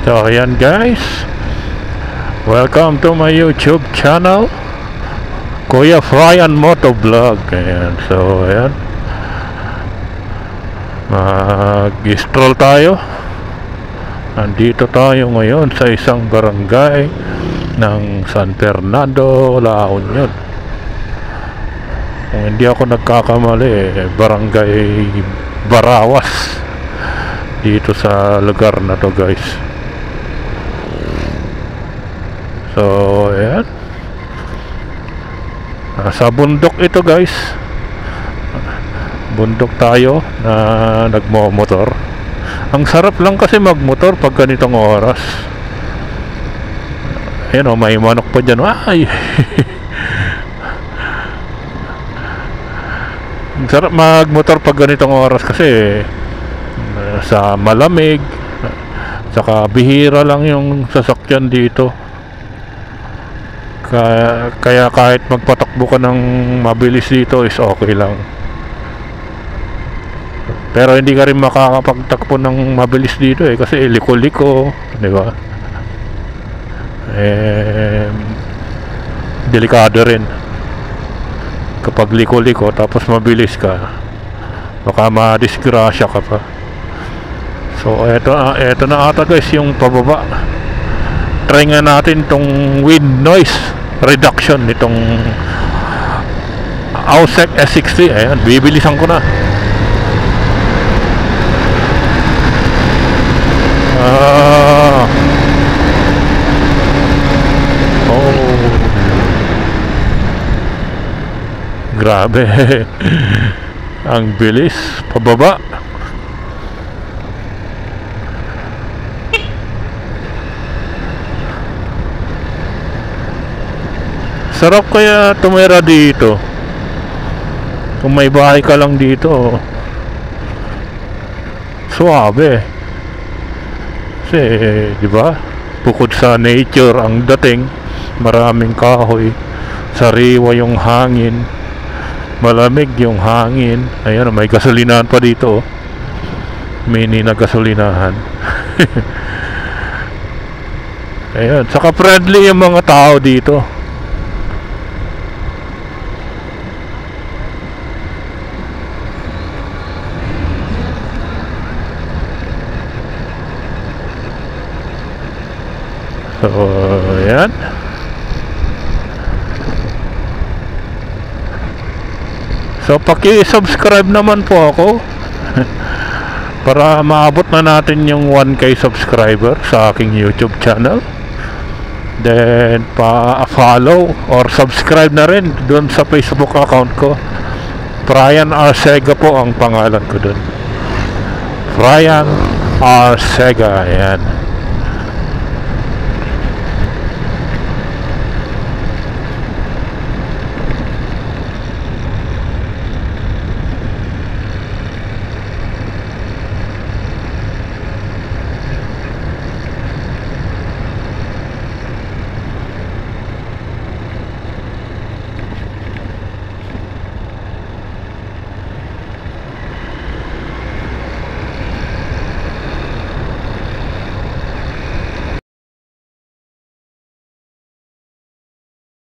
So ayan guys, welcome to my YouTube channel, Kuya Fryan Motovlog. Ayan, so ayan, mag-stroll tayo. Nandito tayo ngayon sa isang barangay ng San Fernando, La Union. Kung hindi ako nagkakamali, barangay Barawas dito sa lugar na to guys. So ayan, sa bundok ito guys. Bundok tayo na nagmo-motor. Ang sarap lang kasi magmotor pag ganitong oras. Ayan o, may manok pa dyan. Ay! Ang sarap magmotor pag ganitong oras kasi sa malamig, saka bihira lang yung sasakyan dito. Kaya kahit magpatakbo ka ng mabilis dito is okay lang. Pero hindi ka rin makakapagtakbo ng mabilis dito kasi liko-liko, di ba? Delikado rin kapag liko-liko tapos mabilis ka, baka madisgrasya ka pa. So eto na ata guys yung pababa. Try nga natin tong wind noise reduction nitong Ausec S60. Ayan, bibilisan ko na. Grabe. Ang bilis pababa. Sarap kaya tumira dito. Kung may bahay ka lang dito, suabe. Kasi, di ba? Bukod sa nature ang dating, maraming kahoy, sariwa yung hangin, malamig yung hangin. Ayan, may gasolinahan pa dito. Mini na gasolinahan. Ayan, saka friendly yung mga tao dito. So, ayan. So, paki-subscribe naman po ako para maabot na natin yung 1K subscriber sa aking YouTube channel. Then, pa-follow or subscribe na rin doon sa Facebook account ko. Fryan Arcega po ang pangalan ko doon. Fryan Arcega, ayan.